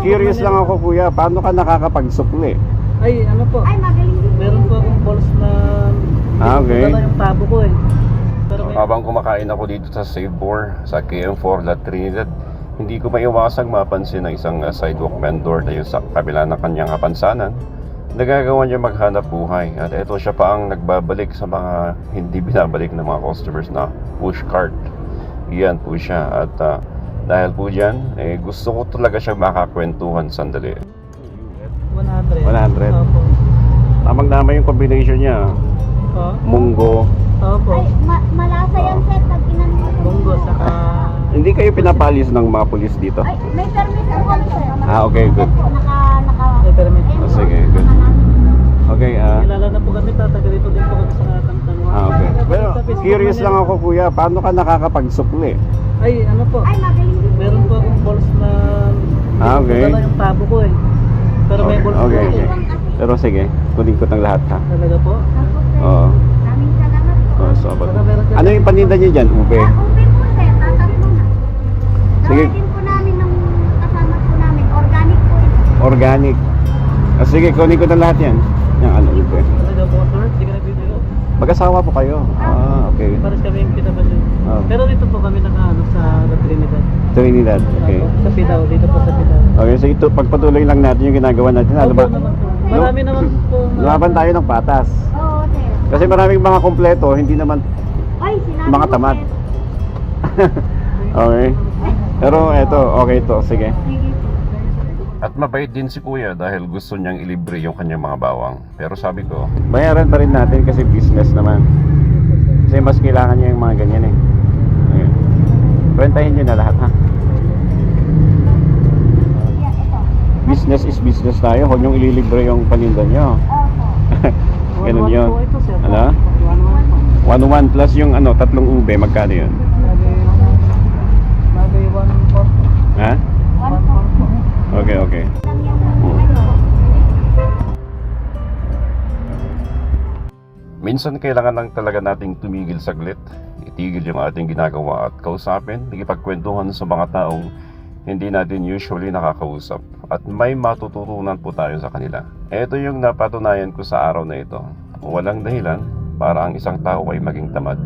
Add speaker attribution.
Speaker 1: Curious lang ako kuya, paano ka nakakapagsukli?
Speaker 2: Ay, ano po?
Speaker 3: Ay, magaling din.
Speaker 2: Meron po akong balls na
Speaker 1: Okay.
Speaker 2: dala yung tabo ko eh. Pero may
Speaker 1: Habang kumakain ako dito sa Save4 sa KM4 La Trinidad, hindi ko maiwasang mapansin ang isang sidewalk vendor na yung sa kabila ng kanyang kapansanan. Nagagawa niya maghanap buhay at ito siya pa ang nagbabalik sa mga hindi binabalik ng mga customers na push cart. Iyan po siya at dahil po dyan, gusto ko talaga siya makakwentuhan sandali.
Speaker 2: 100.
Speaker 1: 100.
Speaker 2: Opo.
Speaker 1: Tamang-tama yung combination niya.
Speaker 2: Oh?
Speaker 1: Munggo.
Speaker 2: Opo.
Speaker 3: Ay, malasa yan, sir. Pag inanong mo.
Speaker 2: Munggo, saka...
Speaker 1: Hindi kayo pinapalis ng mga pulis dito?
Speaker 3: Ay, may permit po kami, sir.
Speaker 1: Okay, good.
Speaker 3: Po,
Speaker 2: May permit.
Speaker 1: Oh, sige, good. Okay,
Speaker 2: Kilala na po kami, tataga dito din po kami sa Tangtang.
Speaker 1: okay. Pero curious lang ako kuya, paano ka nakakapagsukli?
Speaker 2: Ay, ano po?
Speaker 3: Ay, magaling din.
Speaker 2: Meron po akong balls na
Speaker 1: Okay.
Speaker 2: dala yung tabo ko eh. Pero may balls
Speaker 1: Okay,
Speaker 2: po.
Speaker 1: okay. Pero sige, kunin ko ng lahat ha.
Speaker 2: Talaga po?
Speaker 3: Opo, sir.
Speaker 1: Oo.
Speaker 3: Maraming salamat po.
Speaker 1: Oh, so,
Speaker 2: Baka meron dyan-
Speaker 1: ano yung paninda niyo dyan? Ube?
Speaker 3: Ube po, sir. Tatatlo na.
Speaker 1: Sige.
Speaker 3: Gawa din po namin ng kasama po namin. Organic po ito.
Speaker 1: Organic. Sige, kunin ko ng lahat yan. Yung ano, ube.
Speaker 2: Talaga po, sir? Hindi ka nagbibiro.
Speaker 1: Mag-asawa po kayo? Okay.
Speaker 2: Pares kami yung kinabasin.
Speaker 1: Oh.
Speaker 2: Pero dito po kami nakaano sa La Trinidad.
Speaker 1: Trinidad, okay.
Speaker 2: Sa Pidao, dito po sa Pidao.
Speaker 1: Okay, so ito, pagpatuloy lang natin yung ginagawa natin. Ano ba?
Speaker 2: Opo naman po. Marami naman po.
Speaker 1: Lumaban tayo ng patas.
Speaker 3: Oo, sir.
Speaker 1: Kasi maraming mga kompleto, hindi naman
Speaker 3: Ay, sinabi
Speaker 1: mga
Speaker 3: mo,
Speaker 1: tamad.
Speaker 3: sir.
Speaker 1: Okay. Pero eto, okay to, sige.
Speaker 3: Sige po.
Speaker 1: At mabait din si kuya dahil gusto niyang ilibre yung kanyang mga bawang. Pero sabi ko, bayaran pa rin natin kasi business naman. Kasi mas kailangan niya yung mga ganyan eh. Ayan. Kwentahin niyo na lahat ha.
Speaker 3: Yan, ito.
Speaker 1: Business is business tayo. Huwag niyong ililibre yung paninda niyo.
Speaker 3: Opo.
Speaker 1: Ganun
Speaker 2: 1-1
Speaker 1: yun.
Speaker 2: po ito, sir.
Speaker 1: Ano?
Speaker 2: 1-1 po.
Speaker 1: 1-1 plus yung ano, tatlong ube, magkano yun?
Speaker 2: Bagay 1-4.
Speaker 1: Ha?
Speaker 2: 1-4 po.
Speaker 1: Okay, okay.
Speaker 3: Lang yan.
Speaker 1: Minsan kailangan lang talaga nating tumigil saglit, itigil yung ating ginagawa at kausapin, ikipagkwentuhan sa mga taong hindi natin usually nakakausap at may matututunan po tayo sa kanila. Ito yung napatunayan ko sa araw na ito. Walang dahilan para ang isang tao ay maging tamad.